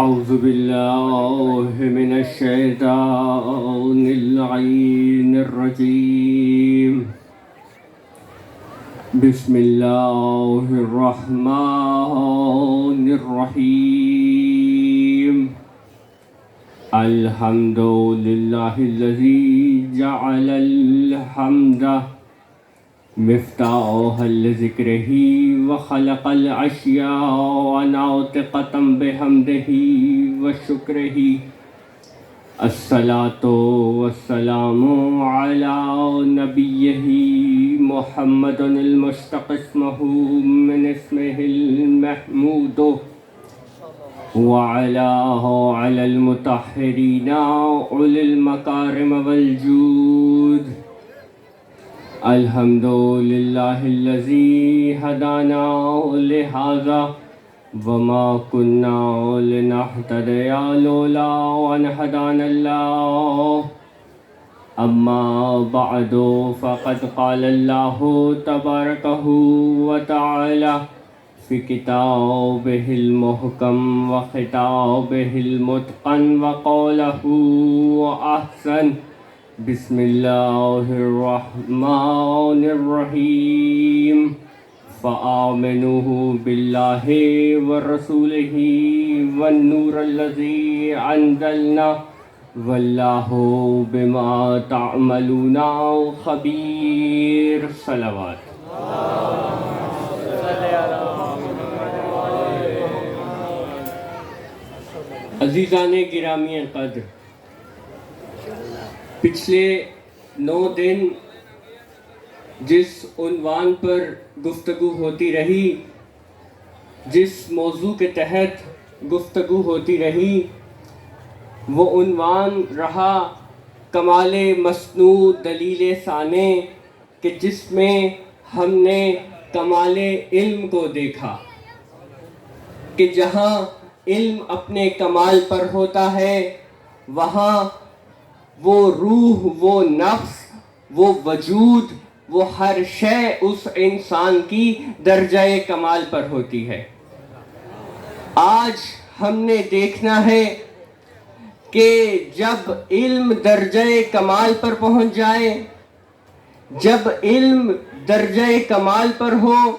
أعوذ بالله من الشيطان اللعين الرجيم. بسم الله الرحمن الرحيم. الحمد لله الذي جعل الحمد مفتاحا لذكره وخلق الأشياء ناطقة بحمده وشكره. الصلاة والسلام على نبيه محمد المشتق اسمه من اسمه المحمود وعلى المطهرين أولي المكارم والجود. الحمد لله الذي هدانا لهذا وما كنا لنهتدي لولا أن هدانا الله. أما بعد فقد قال الله تبارك وتعالى في كتابه المحكم وخطابه المتقن وقوله أحسن. بسم الله الرحمن الرحيم. فآمنوا بالله ورسوله والنور الذي أنزلنا والله بما تعملون خبير. صلوات. عزیزان گرامی قدر، پچھلے 9 دن جس عنوان پر گفتگو ہوتی رہی، جس موضوع کے تحت گفتگو ہوتی رہی، وہ عنوان رہا کمال مصنوع دلیل ثانی، کہ جس میں ہم نے کمال علم کو دیکھا کہ جہاں علم اپنے کمال پر ہوتا ہے وہاں وہ روح، وہ نفس، وہ وجود، وہ ہر شے اس انسان کی درجہ کمال پر ہوتی ہے۔ آج ہم نے دیکھنا ہے کہ جب علم درجہ کمال پر پہنچ جائے، جب علم درجہ کمال پر ہو،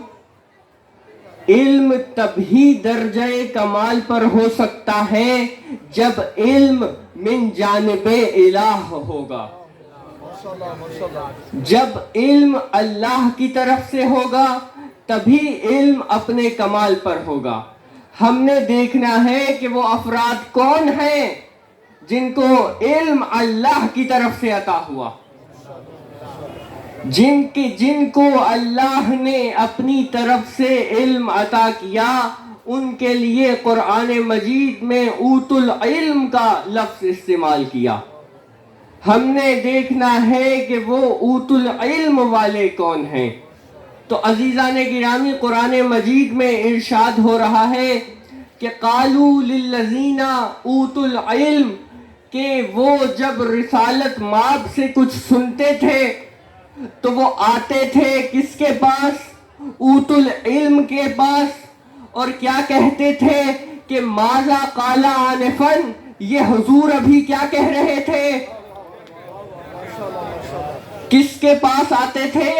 علم تبھی درجہ کمال پر ہو سکتا ہے جب علم من جانب الہ ہوگا، جب علم اللہ کی طرف سے ہوگا تبھی علم اپنے کمال پر ہوگا۔ ہم نے دیکھنا ہے کہ وہ افراد کون ہیں جن کو علم اللہ کی طرف سے عطا ہوا، جن کو اللہ نے اپنی طرف سے علم عطا کیا، ان کے لیے قرآن مجید میں اوت العلم کا لفظ استعمال کیا۔ ہم نے دیکھنا ہے کہ وہ اوت العلم والے کون ہیں۔ تو عزیزان گرامی، قرآن مجید میں ارشاد ہو رہا ہے کہ قالوا للذین اوت العلم، کہ وہ جب رسالت مآب سے کچھ سنتے تھے تو وہ آتے تھے کس کے پاس؟ اوت العلم کے پاس، اور کیا کہتے تھے کہ ماذا قال آنفا، یہ حضور ابھی کیا کہہ رہے تھے؟ کس کے پاس آتے تھے؟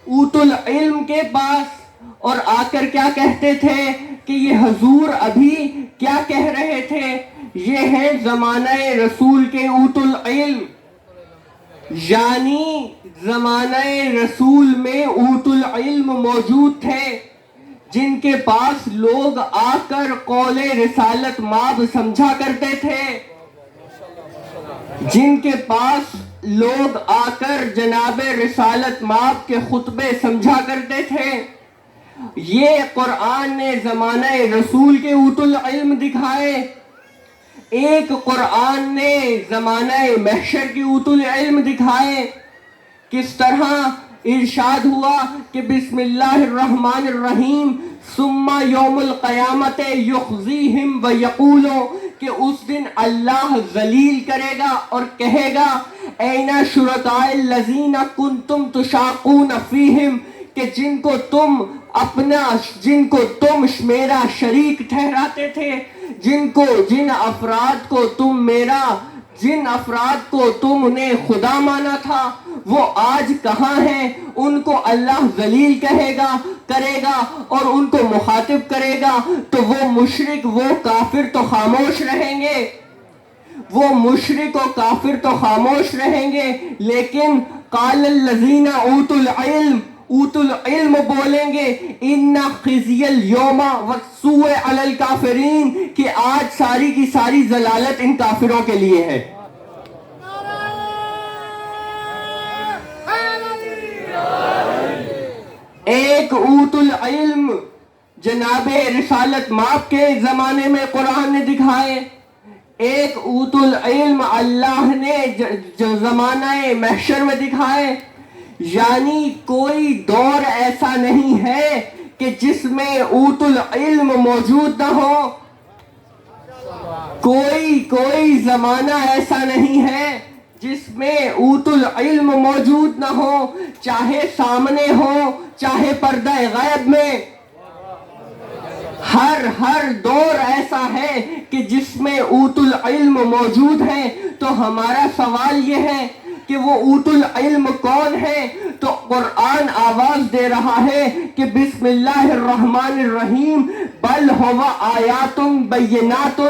اوت العلم کے پاس، اور آ کر کیا کہتے تھے کہ یہ حضور ابھی کیا کہہ رہے تھے؟ یہ ہے زمانہ رسول کے اوت العلم، یعنی زمانہ رسول میں اوت العلم موجود تھے، جن کے پاس لوگ آ کر قول رسالت مآب سمجھا کرتے تھے، جن کے پاس لوگ آ کر جناب رسالت مآب کے خطبے سمجھا کرتے تھے۔ یہ قرآن نے زمانہ رسول کے اوت العلم دکھائے۔ ایک قرآن نے زمانہ محشر کی اوت العلم دکھائے۔ کس طرح ارشاد ہوا کہ بسم اللہ الرحمن الرحیم ثم یوم القیامت یخزیہم ویقول، کہ اس دن اللہ ذلیل کرے گا اور کہے گا این شرکاء الذین کنتم تشاقون فیہم، کہ جن کو تم میرا شریک ٹھہراتے تھے، جن افراد کو تم نے خدا مانا تھا، وہ آج کہاں ہیں؟ ان کو اللہ ذلیل کرے گا اور ان کو مخاطب کرے گا، تو وہ مشرک، وہ کافر تو خاموش رہیں گے، لیکن قال الذین اوتوا العلم بولیں گے ان خزی اليوم والسوء علی الکافرین، کہ آج ساری کی ساری ضلالت ان کافروں کے لیے ہے۔ ایک اوت العلم جناب رسالت مآب کے زمانے میں قرآن نے دکھائے، ایک اوت العلم اللہ نے زمانہ محشر میں دکھائے۔ یعنی کوئی دور ایسا نہیں ہے کہ جس میں اوت العلم موجود نہ ہو، کوئی زمانہ ایسا نہیں ہے جس میں اوت العلم موجود نہ ہو، چاہے سامنے ہو چاہے پردہ غیب میں، ہر دور ایسا ہے کہ جس میں اوت العلم موجود ہے۔ تو ہمارا سوال یہ ہے کہ وہ اوت العلم کون ہے؟ تو قرآن آواز دے رہا ہے کہ بسم اللہ الرحمن الرحیم، بل هو آیات بینات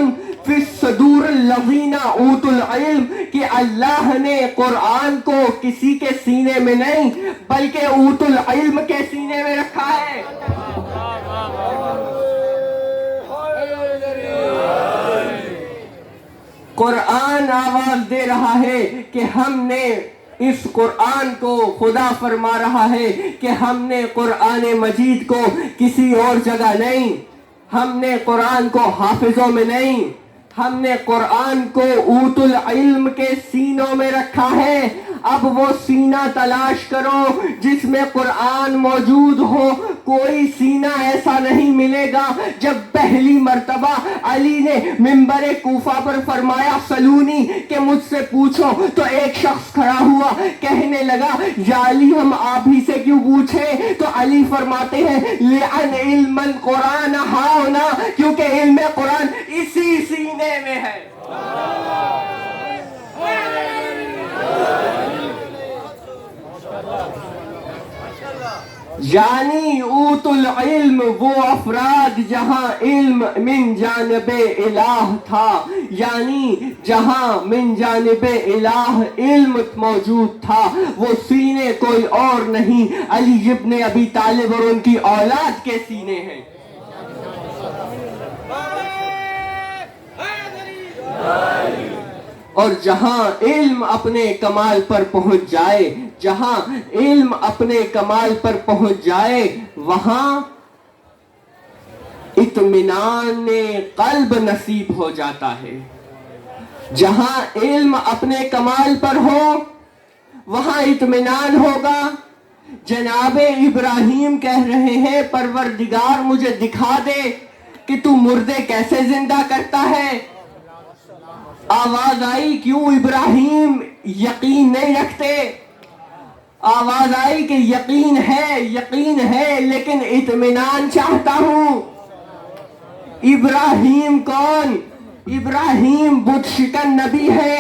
فی الصدور الذین اوتوا العلم، کہ اللہ نے قرآن کو کسی کے سینے میں نہیں بلکہ اوت العلم کے سینے میں رکھا ہے۔ قرآن آواز دے رہا ہے کہ ہم نے اس قرآن کو، خدا فرما رہا ہے کہ ہم نے قرآن مجید کو کسی اور جگہ نہیں، ہم نے قرآن کو حافظوں میں نہیں، ہم نے قرآن کو اوت العلم کے سینوں میں رکھا ہے۔ اب وہ سینہ تلاش کرو جس میں قرآن موجود ہو، کوئی سینہ ایسا نہیں ملے گا۔ جب پہلی مرتبہ علی نے منبر کوفہ پر فرمایا سلونی کہ مجھ سے پوچھو، تو ایک شخص کھڑا ہوا کہنے لگا یا علی ہم آپ ہی سے کیوں پوچھیں؟ تو علی فرماتے ہیں لأن علم القرآن ہاؤنا، کیونکہ علم قرآن اسی سینے میں ہے۔ یعنی اوت العلم وہ افراد جہاں علم من جانب الہ تھا، یعنی جہاں من جانب الہ علم موجود تھا، وہ سینے کوئی اور نہیں، علی ابن ابی طالب اور ان کی اولاد کے سینے ہیں۔ اور جہاں علم اپنے کمال پر پہنچ جائے، وہاں اطمینان قلب نصیب ہو جاتا ہے۔ جہاں علم اپنے کمال پر ہو وہاں اطمینان ہوگا۔ جناب ابراہیم کہہ رہے ہیں پروردگار مجھے دکھا دے کہ تو مردے کیسے زندہ کرتا ہے۔ آواز آئی کیوں ابراہیم یقین نہیں رکھتے؟ آواز آئی کہ یقین ہے لیکن اطمینان چاہتا ہوں۔ ابراہیم کون؟ ابراہیم بت شکن نبی ہے۔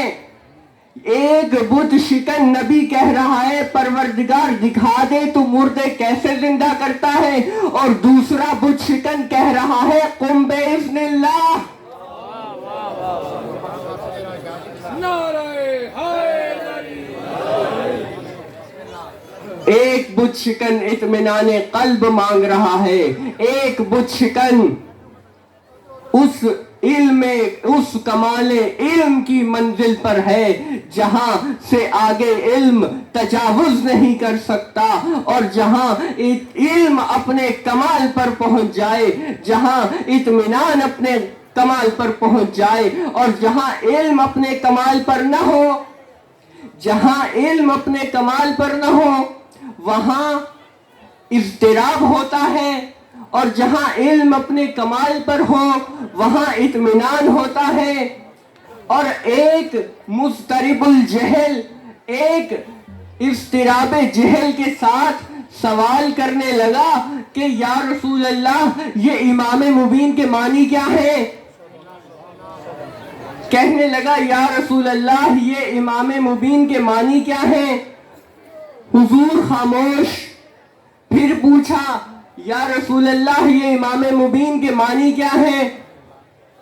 ایک بت شکن نبی کہہ رہا ہے پروردگار دکھا دے تو مردے کیسے زندہ کرتا ہے، اور دوسرا بت شکن کہہ رہا ہے قم باذن اللہ۔ ایک بت شکن اطمینان قلب مانگ رہا ہے، ایک بت شکن اس کمال علم کی منزل پر ہے جہاں سے آگے علم تجاوز نہیں کر سکتا، اور جہاں علم اپنے کمال پر پہنچ جائے، جہاں اطمینان اپنے کمال پر پہنچ جائے، اور جہاں علم اپنے کمال پر نہ ہو، وہاں اضطراب ہوتا ہے، اور جہاں علم اپنے کمال پر ہو وہاں اطمینان ہوتا ہے۔ اور ایک مضطرب الجہل، ایک اضطراب جہل کے ساتھ سوال کرنے لگا کہ یا رسول اللہ یہ امام مبین کے معنی کیا ہے؟ کہنے لگا یا رسول اللہ یہ امام مبین کے معنی کیا ہے؟ حضور خاموش. پھر پوچھا یا رسول اللہ یہ امام مبین کے معنی کیا ہے؟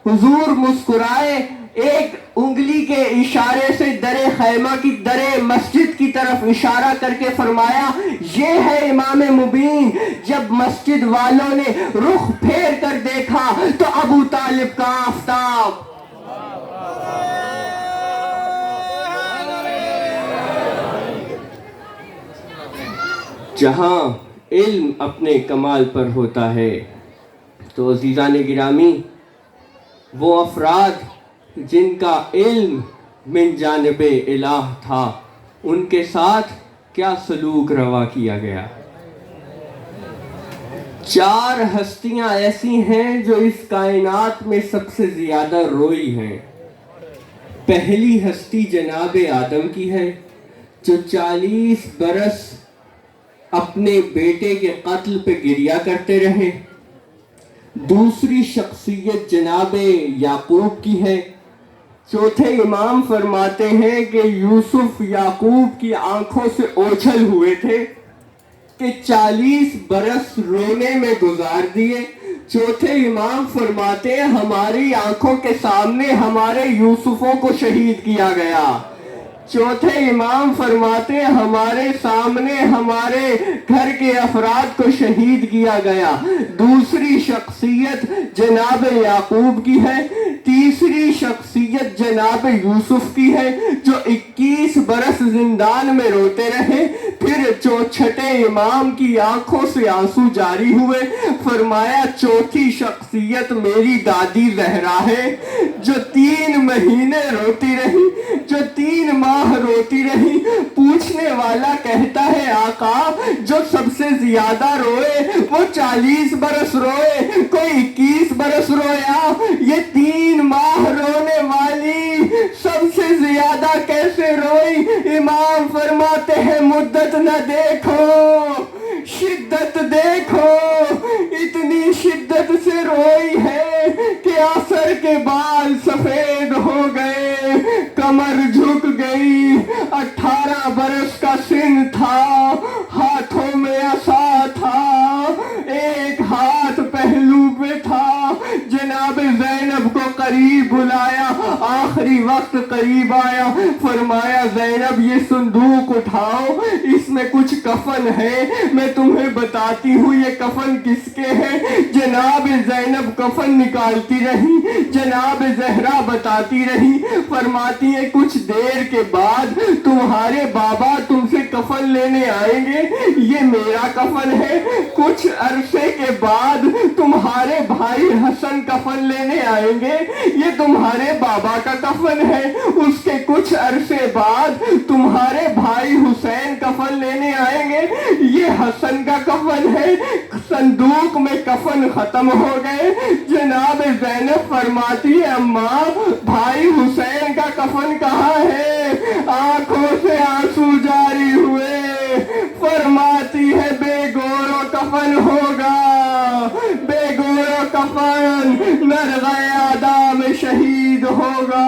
حضور مسکرائے, ایک انگلی کے اشارے سے در خیمہ کی در مسجد کی طرف اشارہ کر کے فرمایا یہ ہے امام مبین. جب مسجد والوں نے رخ پھیر کر دیکھا تو ابو طالب کا آفتاب. جہاں علم اپنے کمال پر ہوتا ہے تو عزیزان گرامی وہ افراد جن کا علم من جانب الہ تھا ان کے ساتھ کیا سلوک روا کیا گیا. 4 ہستیاں ایسی ہیں جو اس کائنات میں سب سے زیادہ روئی ہیں. پہلی ہستی جناب آدم کی ہے جو 40 برس اپنے بیٹے کے قتل پہ گریہ کرتے رہے. دوسری شخصیت جناب یعقوب کی ہے. چوتھے امام فرماتے ہیں کہ یوسف یعقوب کی آنکھوں سے اوجھل ہوئے تھے کہ 40 برس رونے میں گزار دیے. چوتھے امام فرماتے ہیں ہماری آنکھوں کے سامنے ہمارے یوسفوں کو شہید کیا گیا. چوتھے امام فرماتے ہیں ہمارے سامنے ہمارے گھر کے افراد کو شہید کیا گیا. دوسری شخصیت جناب یعقوب کی ہے. تیسری شخصیت جناب یوسف کی ہے جو 21 برس زندان میں روتے رہے. پھر چھٹے امام کی آنکھوں سے آنسو جاری ہوئے. فرمایا چوتھی شخصیت میری دادی زہرا ہے جو 3 مہینے روتی رہی, جو 3 ماہ روتی رہی. پوچھنے والا کہتا ہے آقا جو سب سے زیادہ روئے وہ 40 برس روئے, کوئی 21 برس رویا, یہ 3 ماہ رونے والی سب سے زیادہ کیسے روئی؟ امام فرماتے ہیں مدت نہ دیکھو شدت دیکھو. اتنی شدت سے روئی ہے کہ عصر کے بال سفید ہو گئے, کمر جھک گئی. 18 برس کا سن تھا, ہاتھوں میں عصا تھا, ایک ہاتھ پہلو پہ تھا. جناب زینب کو قریب بلایا, آخری وقت قریب آیا. فرمایا زینب یہ صندوق اٹھاؤ, اس میں کچھ کفن ہے, میں تمہیں بتاتی ہوں یہ کفن کس کے ہیں. جناب زینب کفن نکالتی رہی, جناب زہرا بتاتی رہی. فرماتی ہے کچھ دیر کے بعد تمہارے بابا تم سے کفن لینے آئیں گے, یہ میرا کفن ہے. کچھ عرصے کے بعد تمہارے بھائی حسن کفن لینے آئیں گے, یہ تمہارے بابا کا کفن ہے. اس کے کچھ عرصے بعد تمہارے بھائی حسین کفن لینے آئیں گے, یہ حسن کا کفن ہے. صندوق میں کفن ختم ہو گئے. جناب زینب فرماتی ہے اماں بھائی حسین کا کفن کہاں ہے؟ آنکھوں سے آنسو جاری ہوئے. فرماتی ہے بے گورو کفن ہوگا, بے گورو کفن نرغہ آدم شہید ہوگا.